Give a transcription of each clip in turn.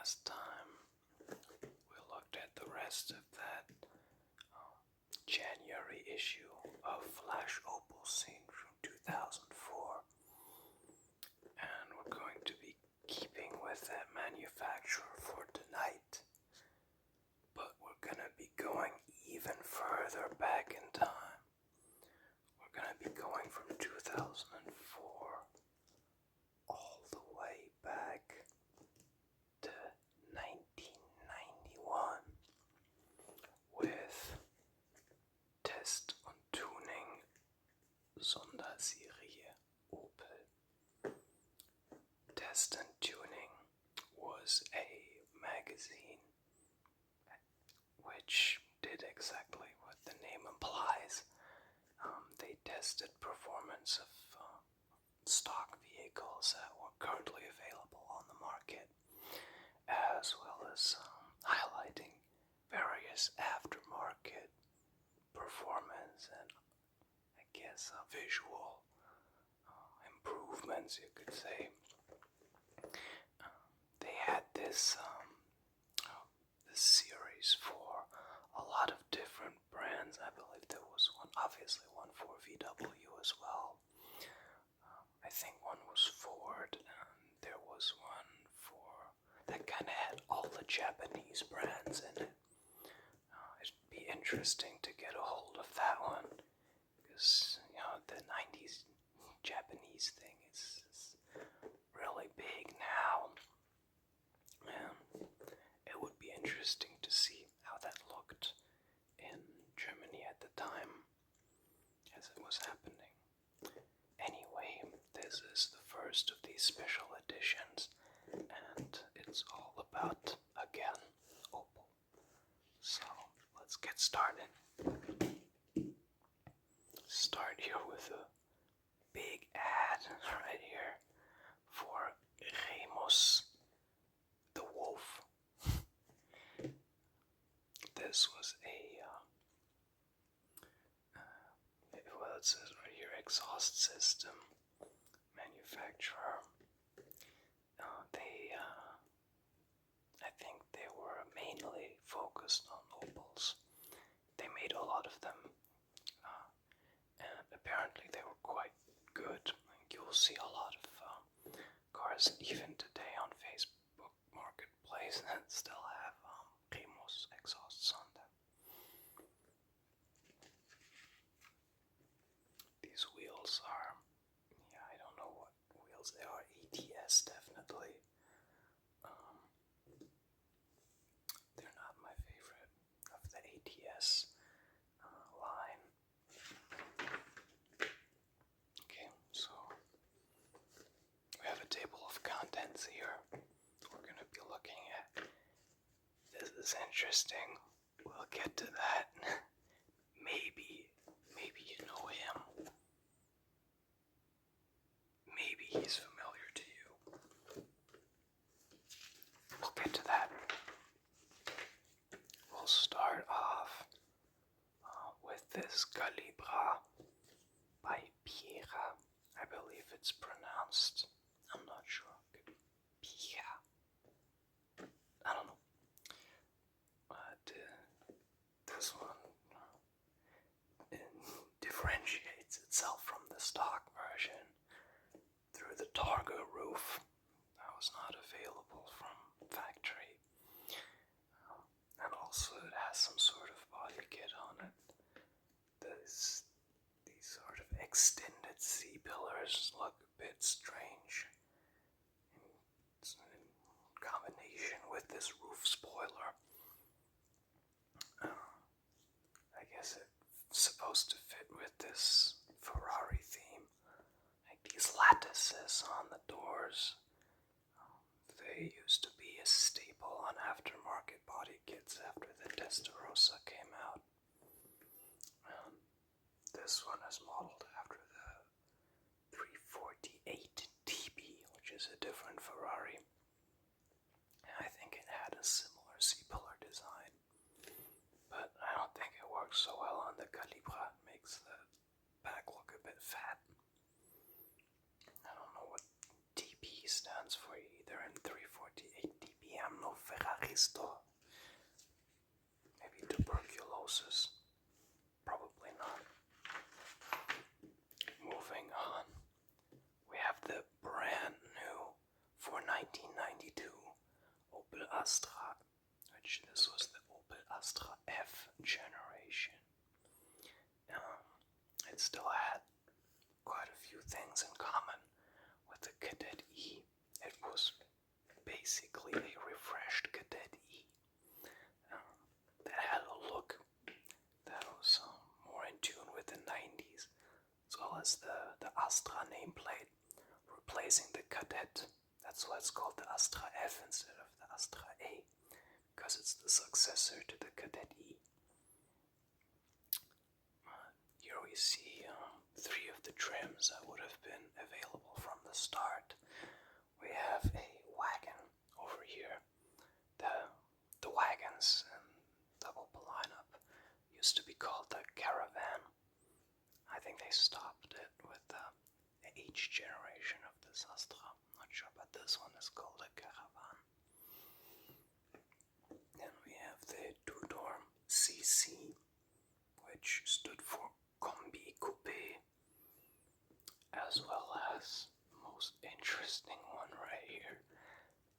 last time we looked at the rest of that January issue of Flash Opel scene from 2004, and we're going to be keeping with that manufacturer for tonight, but we're gonna be going even further back in time. We're gonna be going from 2004 all the way back to 1991 with Test Tuning Sonderausgabe Opel. Test and Tuning was a magazine which did exactly what the name implies. They tested performance of stock vehicles that were currently available on the market, as well as highlighting various aftermarket performance and, I guess, visual improvements, you could say. They had this series for a lot of different brands. I believe there was obviously one for VW as well. I think one was Ford, and there was one that kind of had all the Japanese brands in it. It'd be interesting to get a hold of that one, because the 90s Japanese thing is really big now, and it would be interesting to see how that looked in Germany at the time as it was happening. Anyway, this is the first of these special editions, and it's all about, again, Opel. So, let's get started. Start here with a big ad right here for Remus the Wolf. This was it says right here, exhaust system manufacturer. I think they were mainly focused on Opels. They made a lot of them, and apparently they were quite good. You'll see a lot of cars even today on Facebook Marketplace that still have Remus exhausts on them. These wheels are, I don't know what wheels they are. ATS, definitely. They're not my favorite of the ATS line. Okay, so we have a table of contents here. We're going to be looking at. This is interesting. We'll get to that. Maybe you know him. Maybe he's familiar to you. We'll get to that. We'll start off with this Calibra by Piques. I believe it's pronounced. I'm not sure. Piques. I don't know. But this one differentiates itself from the stock version through the Targa roof that was not available from factory. And also it has some sort of body kit on it. These sort of extended C-pillars look a bit strange in combination with this roof spoiler. I guess it's supposed to fit with this Ferrari theme. Like these lattices on the doors. They used to be a staple on aftermarket body kits after the Testarossa came out. This one is modeled after the 348 TB, which is a different Ferrari. I think it had a similar C-pillar design, but I don't think it works so well on the Calibra. It makes the back look a bit fat. I don't know what TB stands for either in 348 TB. I'm no yeast or maybe tuberculosis. Probably not. Moving on, we have the brand new for 1992 Opel Astra, which this was the Opel Astra F generation. It still had quite a few things in common with the Cadet E. It was basically a refreshed Cadet E that had a look that was more in tune with the 90s, as well as the Astra nameplate replacing the Cadet. That's why it's called the Astra F instead of the Astra A, because it's the successor to the Cadet E. Here we see three of the trims that would have been available from the start. We have a wagon over here. The wagons in the Opel lineup used to be called the Caravan. I think they stopped it with the H generation of this Astra. I'm not sure, but this one is called a Caravan. Then we have the two-door CC, which stood for Combi Coupé, as well as the most interesting one right here,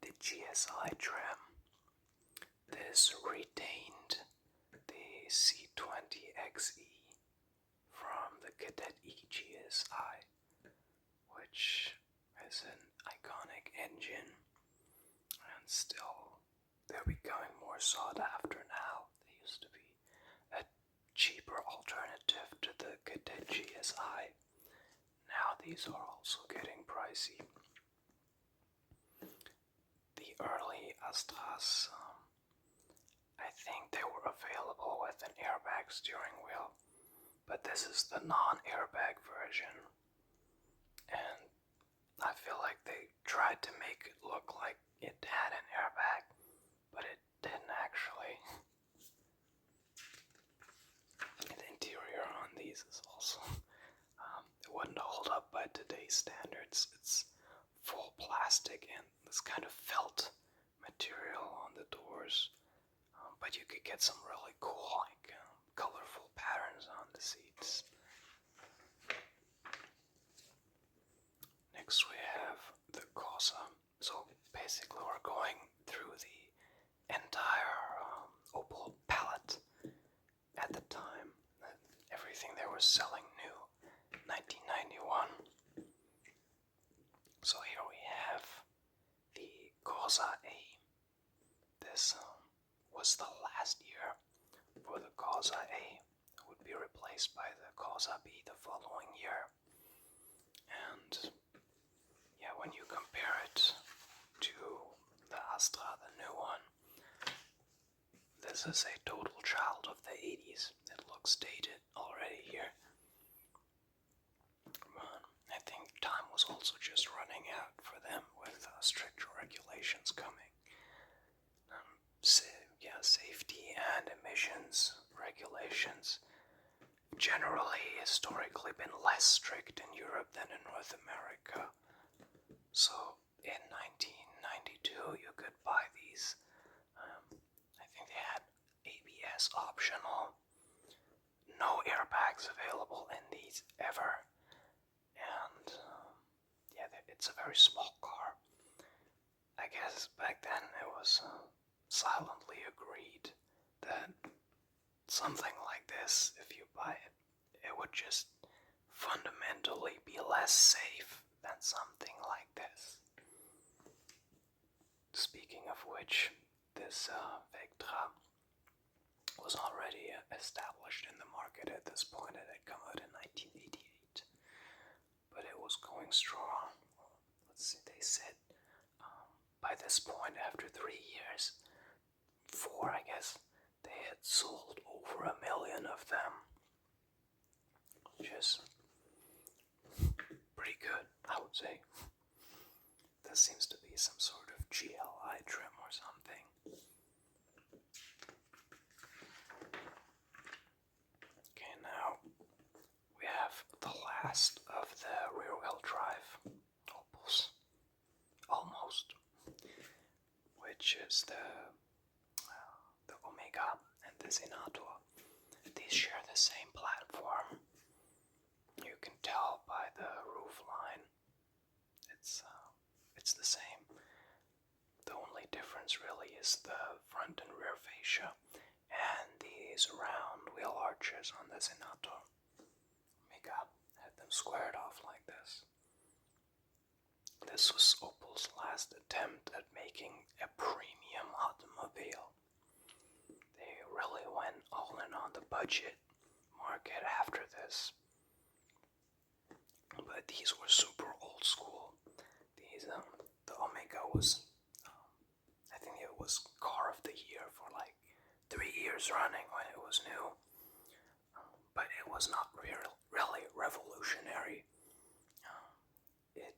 the GSI trim. This retained the C20XE from the Cadet E GSI, which is an iconic engine, and still they're becoming more sought after now. They used to be a cheaper alternative to the Cadet GSI. Now these are also getting pricey. The early Astras, I think they were available with an airbag steering wheel, but this is the non-airbag version, and I feel like they tried to make it look like it had an airbag, but it didn't actually. The interior on these is also, it wouldn't hold up by today's standards. It's full plastic and this kind of felt material on the doors, but you could get some really cool, like, colorful patterns on the seats. Next we have the Corsa. So basically we're going through the entire Opel palette at the time. Everything they were selling new, 1991. So here we have the Corsa A. This was the last year for the Corsa A. It would be replaced by the Corsa B the following year. And yeah, when you compare it to the Astra, the new one, this is a total child of the 80s. It looks dated already here. I think time was also just running out for them with stricter regulations coming. Safety and emissions regulations generally historically been less strict in Europe than in North America. So in 1992 you could buy these. I think they had ABS optional. No airbags available in these ever. And yeah, it's a very small car. I guess back then it was silently agreed that something like this, if you buy it, it would just fundamentally be less safe than something like this. Speaking of which, this Vectra was already established in the market at this point. It had come out in 1988, but it was going strong. Let's see, they said by this point, after 3 years, 4 I guess, they had sold over 1 million of them, which is pretty good, I would say. This seems to be some sort of GLI trim or something. Okay, now we have the last of the rear-wheel drive Opels, almost, which is the the Senator. These share the same platform. You can tell by the roof line. It's the same. The only difference really is the front and rear fascia and these round wheel arches on the Senator. Omega had them squared off like this. This was Opel's last attempt at making a premium automobile. They really went all in on the budget market after this. But these were super old school. The Omega was, I think it was car of the year for like 3 years running when it was new. But it was not really revolutionary. It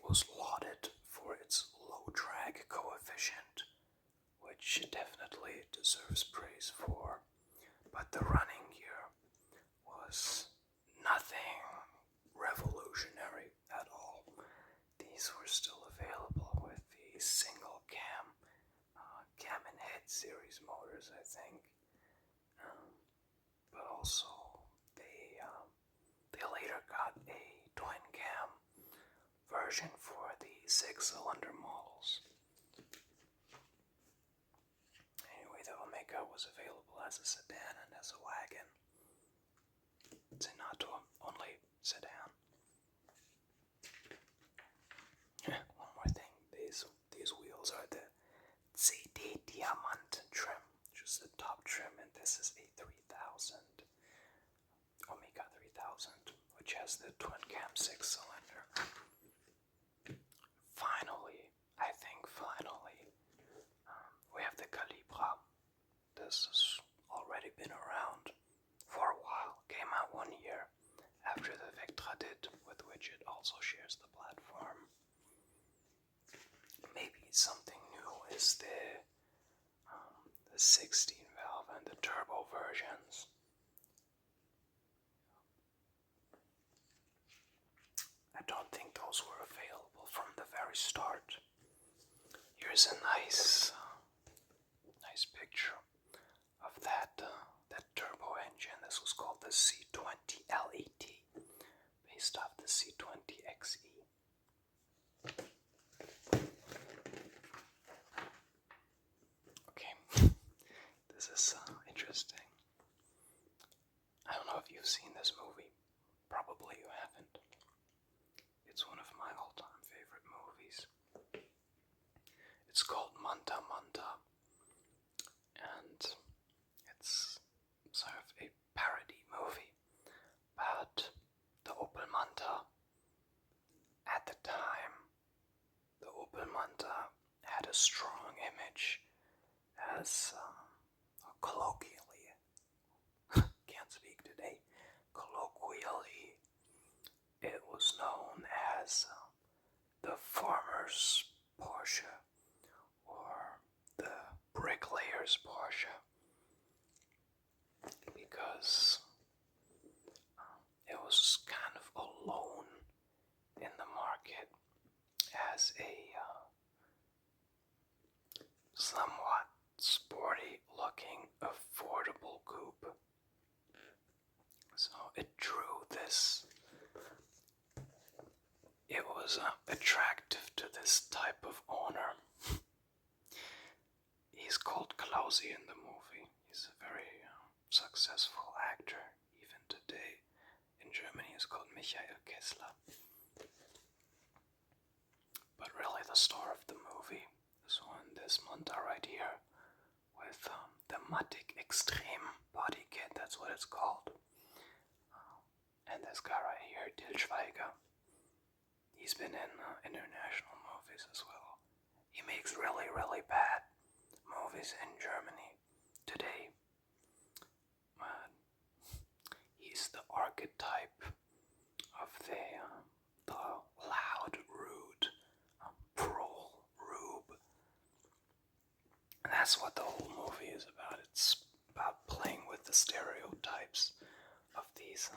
was lauded for its low drag coefficient, which it definitely deserves praise for. But the running gear was nothing revolutionary at all. These were still available with the single cam and head series motors, I think. But also they later got a twin cam version for the 6-cylinder models. Anyway, the Omega was available as a sedan and as a wagon. Senator, only sedan. One more thing, these wheels are the Pt.1 trim, just the top trim, and this is a 3000, Omega 3000, which has the twin cam 6-cylinder. Finally, we have the Calibra. This has already been around for a while. Came out 1 year after the Vectra did, with which it also shares the platform. Maybe something new is the 16 valve and the turbo versions. I don't think those were available from the very start. Here's a nice picture of that turbo engine. This was called the C20 LET, based off the C20 XE. Okay, this is interesting. I don't know if you've seen this movie. Probably you haven't. It's one of my all-time favorite movies. It's called Manta Manta, and it's sort of a parody movie about the Opel Manta. At the time, the Opel Manta had a strong image as, colloquially, can't speak today, colloquially, it was known as the farmer's Porsche, or the bricklayer's Porsche, because it was kind of alone in the market as a somewhat sporty-looking, affordable coupe. So it drew this. It was attractive to this type of owner. He's called Klausi in the movie. He's a very successful actor, even today. In Germany, he's called Michael Kessler. But really, the star of the movie is this Manta right here, with the Matic Extreme body kit. That's what it's called. And this guy right here, Til Schweiger. He's been in international movies as well. He makes really, really bad movies in Germany today. He's the archetype of the loud, rude, rube. And that's what the whole movie is about. It's about playing with the stereotypes of these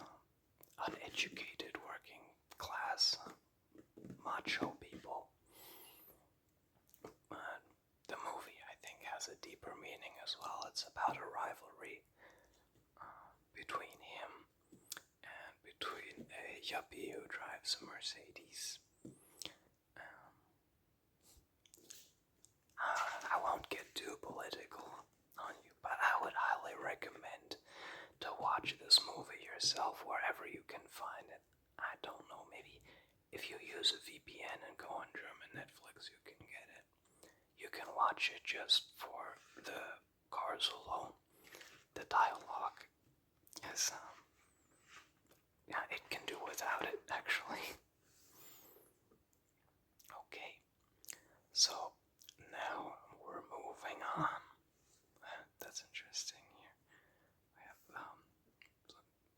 uneducated working class macho people. The movie, I think, has has a deeper meaning as well. It's about a rivalry between him and between a yuppie who drives a Mercedes. I won't get too political on you, but I would highly recommend to watch this movie yourself wherever you can find it. I don't know, maybe if you use a VPN and go on German Netflix, you can get it. You can watch it just for the cars alone. The dialogue is, yeah, it can do without it, actually. Okay, so now we're moving on. That's interesting here. We have,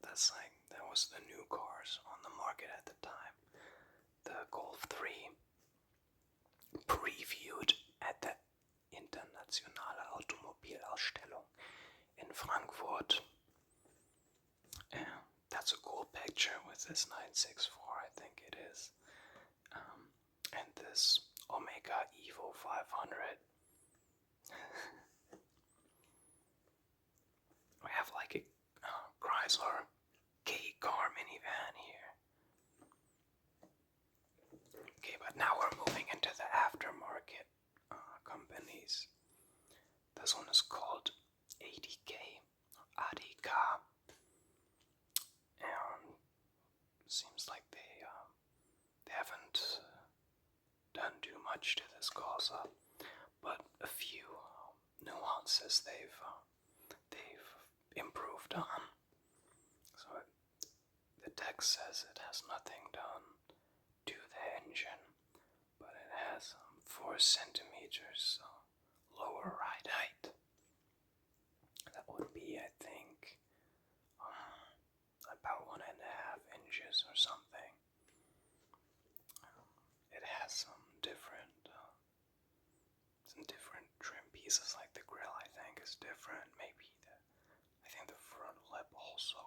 that was the new cars on the market at the time. The Golf 3 previewed at the Internationale Automobilausstellung in Frankfurt. That's a cool picture with this 964, I think it is. And this Omega Evo 500. We have like a Chrysler K-car minivan here. Okay, but now we're moving into the aftermarket companies. This one is called ADK, ADK, and seems like they haven't done too much to this Corsa, but a few nuances they've improved on. So the text says it has nothing done to the engine, but it has 4 centimeters lower ride height. That would be, I think, about 1.5 inches or something. It has some different trim pieces, like the grill, I think, is different. Maybe I think the front lip also.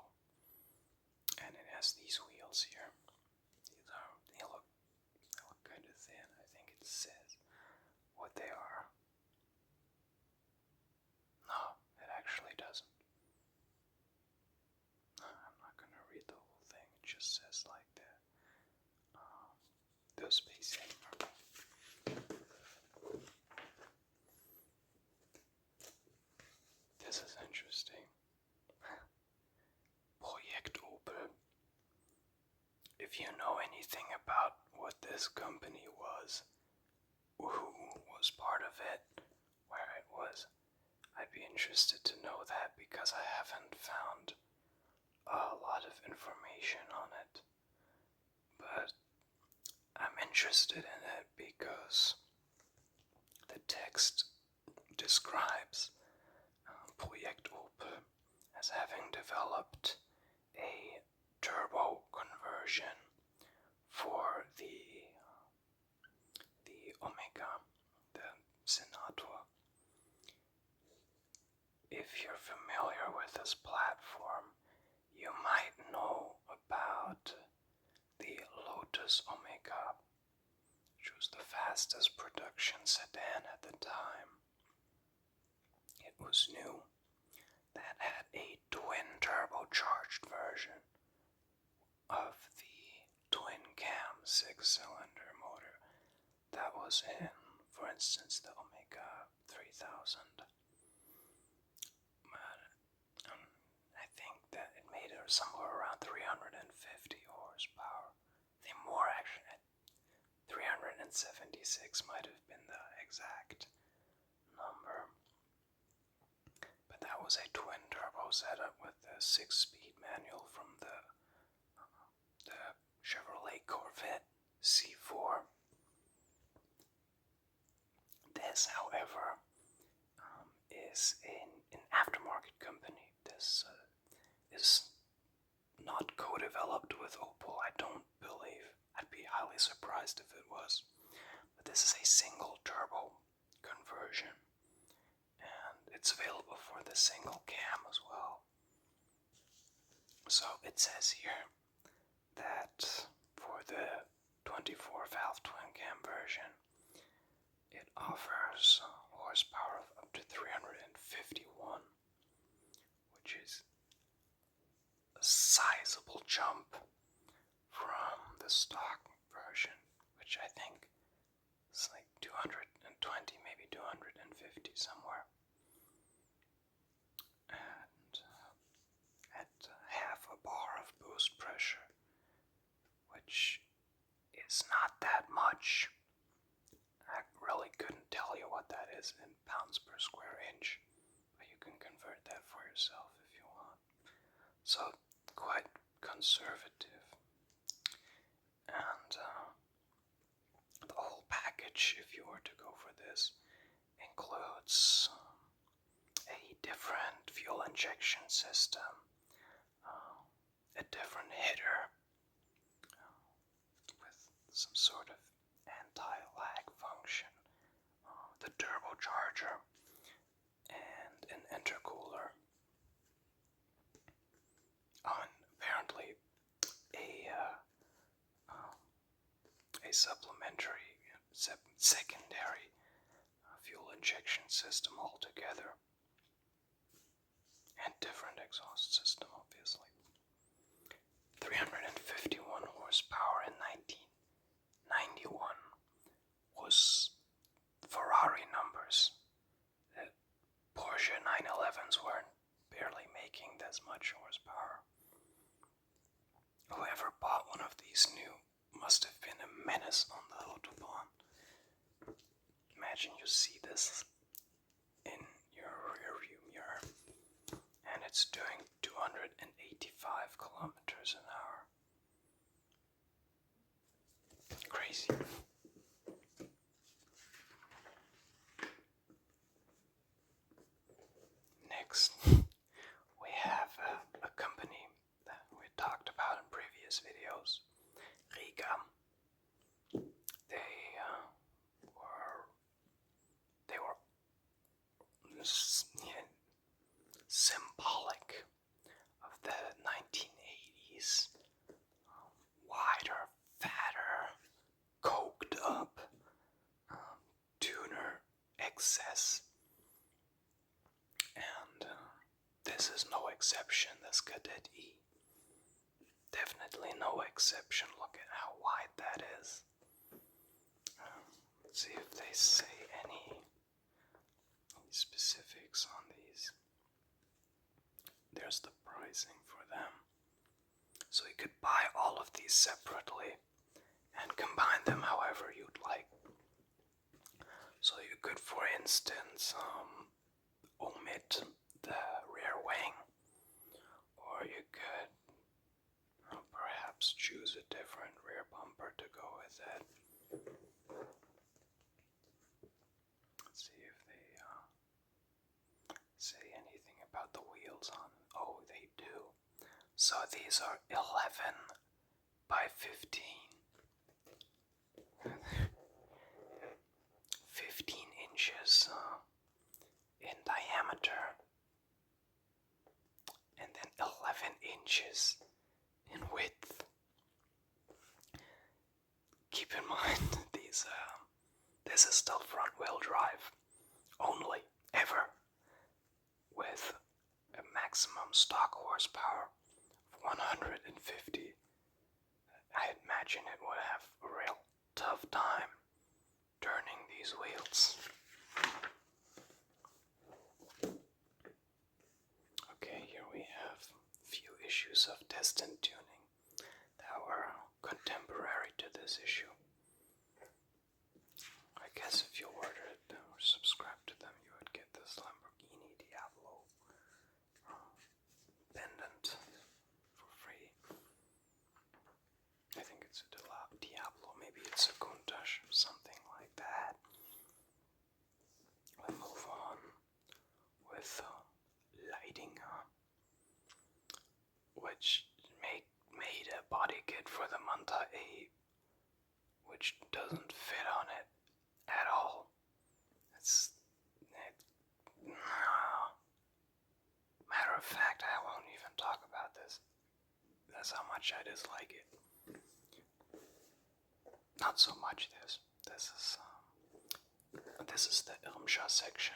And it has these wheels here. They look kind of thin. I think it says what they are. No, it actually doesn't. I'm not gonna read the whole thing. It just says like that. The spacing. This is interesting. Project Opel. If you know anything about what this company was, who was part of it, where it was, I'd be interested to know that, because I haven't found a lot of information on it. But I'm interested in it because the text describes Project Opel as having developed a turbo conversion for the Omega, the Senator. If you're familiar with this platform, you might know about the Lotus Omega, which was the fastest production sedan at the time. It was new. That had a twin turbocharged version of the twin cam 6-cylinder motor that was in, for instance, the Omega 3000. I think that it made it somewhere around 350 horsepower. I think more, actually. 376 might have been the exact number. But that was a twin turbo setup with a 6-speed manual from the Chevrolet Corvette C4. This, however, is an aftermarket company. This is not co-developed with Opel, I don't believe. I'd be highly surprised if it was. But this is a single turbo conversion, and it's available for the single cam as well. So it says here that for the 24-valve twin cam version, it offers horsepower of to 351, which is a sizable jump from the stock version, which I think is like 220, maybe 250 somewhere. And at half a bar of boost pressure, which is not that much. I really couldn't tell you what that is in pounds per square inch, but you can convert that for yourself if you want. So, quite conservative. And the whole package, if you were to go for this, includes a different fuel injection system, a different header with some sort of anti-lag function, the turbocharger, and an intercooler, and apparently a supplementary, secondary fuel injection system altogether, and different exhaust system, obviously. 351 horsepower in 1991 was Ferrari numbers. The Porsche 911s weren't barely making this much horsepower. Whoever bought one of these new must have been a menace on the Autobahn. Imagine you see this in your rearview mirror and it's doing 285 kilometers an hour. Crazy. Next, we have a company that we talked about in previous videos, Riga. They were symbolic of the 1980s, wider, fatter, coked up, tuner excess. And this is no exception, this Cadet E. Definitely no exception. Look at how wide that is. Let's see if they say any specifics on these. There's the pricing for them. So you could buy all of these separately and combine them however you'd like. So you could, for instance, omit the rear wing, or you could perhaps choose a different rear bumper to go with it. Let's see if they say anything about the wheels on. Oh, they do. So these are 11 by 15. 15 inches in diameter, and then 11 inches in width. Keep in mind, this is still front-wheel drive only, ever, with a maximum stock horsepower of 150. I imagine it would have a real tough time turning these wheels. Okay, here we have a few issues of Test and Tuning that were contemporary to this issue. I guess if you ordered or subscribed to them, you would get this Lamborghini Diablo pendant for free. I think it's a Diablo, maybe it's a Countach, something like that. We'll move on with lighting, which made a body kit for the Manta A, which doesn't fit on it at all. Matter of fact, I won't even talk about this. That's how much I dislike it. Not so much this. This is the Irmscha section.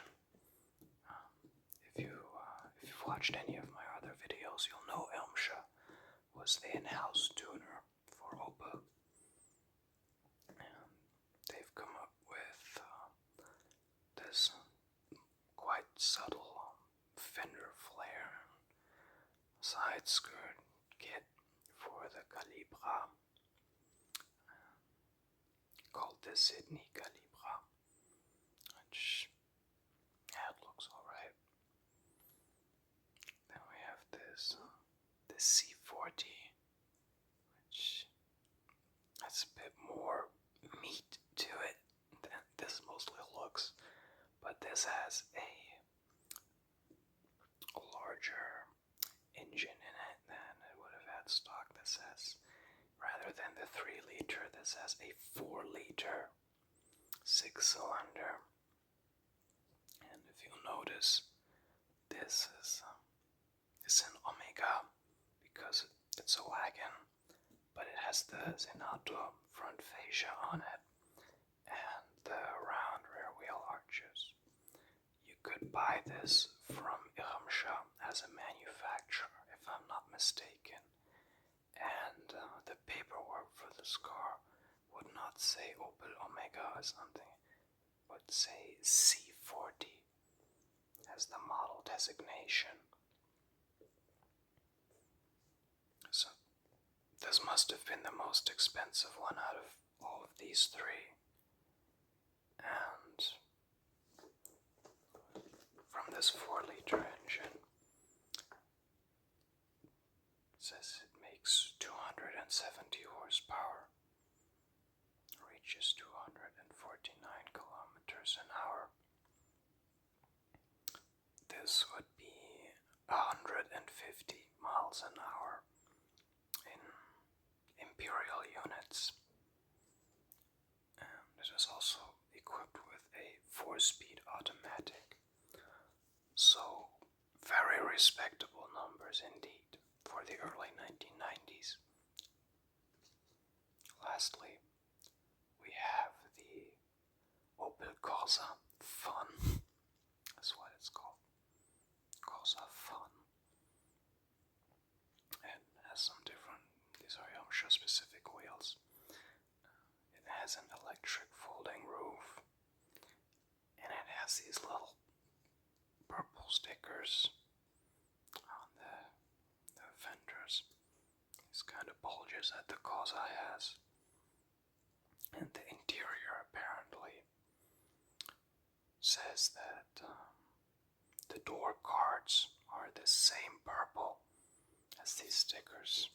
you've watched any of my other videos, you'll know Irmsche was the in-house tuner for Opel. And they've come up with this quite subtle fender flare side skirt kit for the Calibra, called the Sydney Calibra, which, yeah, it looks alright. Then we have this, the C40, which has a bit more meat to it than this mostly looks, but this has a larger engine in it than it would have had stock. This has, rather than the 3-liter, this has a 4-liter 6-cylinder. And if you'll notice, this is an Omega because it's a wagon, but it has the Senator front fascia on it and the round rear wheel arches. You could buy this from Irmsche as a manufacturer, if I'm not mistaken, and the paperwork for this car would not say Opel Omega or something, but say C40 as the model designation. So this must have been the most expensive one out of all of these three. And from this 4-liter engine, it says it makes 270 horsepower, reaches 249 kilometers an hour. This would be 150 miles an hour in imperial units. And it is also equipped with a 4-speed automatic. So, very respectable numbers indeed for the early 1990s. Lastly, we have the Opel Corsa Fun. That's what it's called. Corsa Fun. It has some different, these are Irmsche specific wheels. It has an electric folding roof, and it has these little purple stickers on the fenders. These kind of bulges that the Corsa has. And the interior apparently says that the door cards are the same purple as these stickers.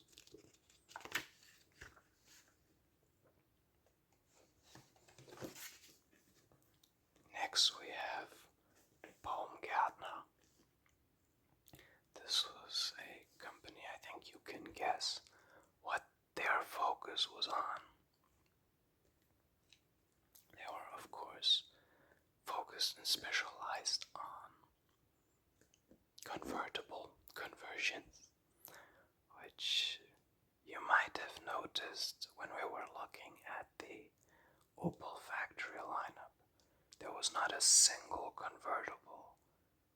Next we have Baumgartner. This was a company, I think you can guess what their focus was on. They were, of course, focused and specialized on convertible conversions, which you might have noticed when we were looking at the Opel factory lineup. There was not a single convertible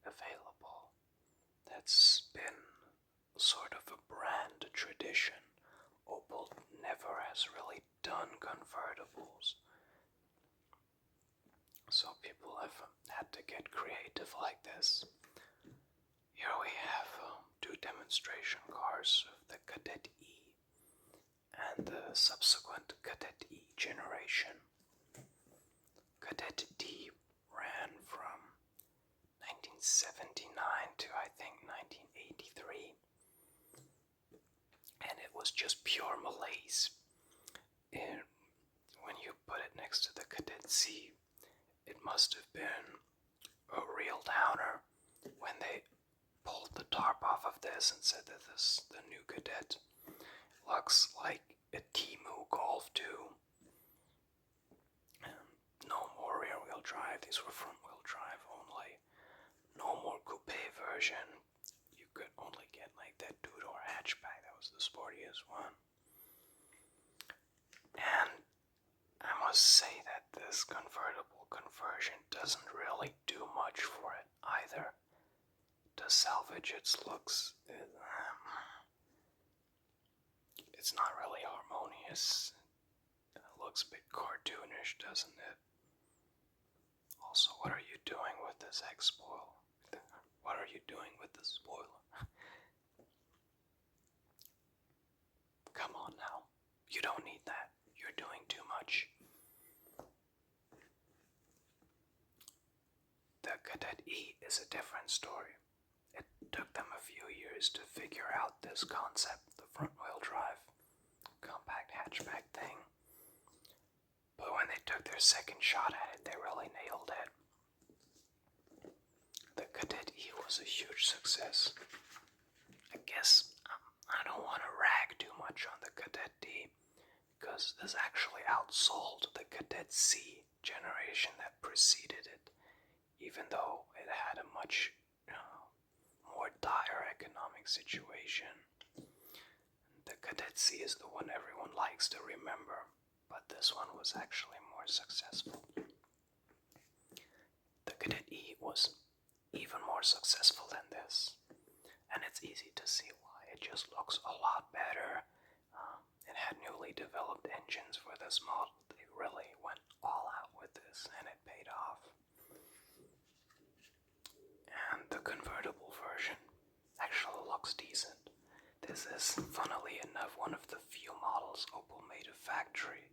available. That's been sort of a brand tradition. Opel never has really done convertibles. So people have had to get creative like this. Here we have two demonstration cars of the Cadet E and the subsequent Cadet E generation. Cadet D ran from 1979 to I think 1983, and it was just pure malaise. And when you put it next to the Cadet C, it must have been a real downer when they pulled the tarp off of this and said that the new Cadet looks like a Temu Golf 2. No more rear-wheel drive, these were front-wheel drive only. No more coupe version. You could only get like that two-door hatchback, that was the sportiest one. And I must say that this convertible conversion doesn't really do much for it either. It does salvage its looks. It's not really harmonious. It looks a bit cartoonish, doesn't it? Also, what are you doing with this egg spoil? What are you doing with the spoiler? Come on now. You don't need that. You're doing too much. The Cadet E is a different story. It took them a few years to figure out this concept, the front-wheel drive, compact hatchback thing. But when they took their second shot at it, they really nailed it. The Cadet E was a huge success. I guess I don't want to rag too much on the Cadet D, because this actually outsold the Cadet C generation that preceded it, even though it had a much more dire economic situation. The Cadet C is the one everyone likes to remember, but this one was actually more successful. The Cadet E was even more successful than this, and it's easy to see why. It just looks a lot better. It had newly developed engines for this model. They really went all out with this, and it paid off. And the convertible version actually looks decent. This is, funnily enough, one of the few models Opel made a factory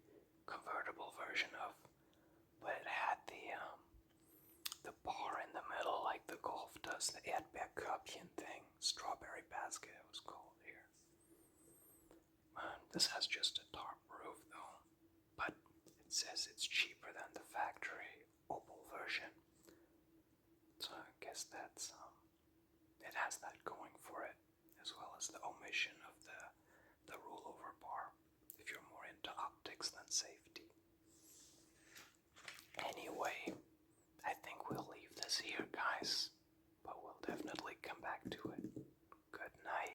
convertible version of, but it had the bar in the middle like the Golf does, the Erdbeerkörbchen thing, strawberry basket it was called here. This has just a tarp roof though, but it says it's cheaper than the factory Opel version. So I guess that's, it has that going for it, as well as the omission of the rollover bar, if you're more into optics than safety.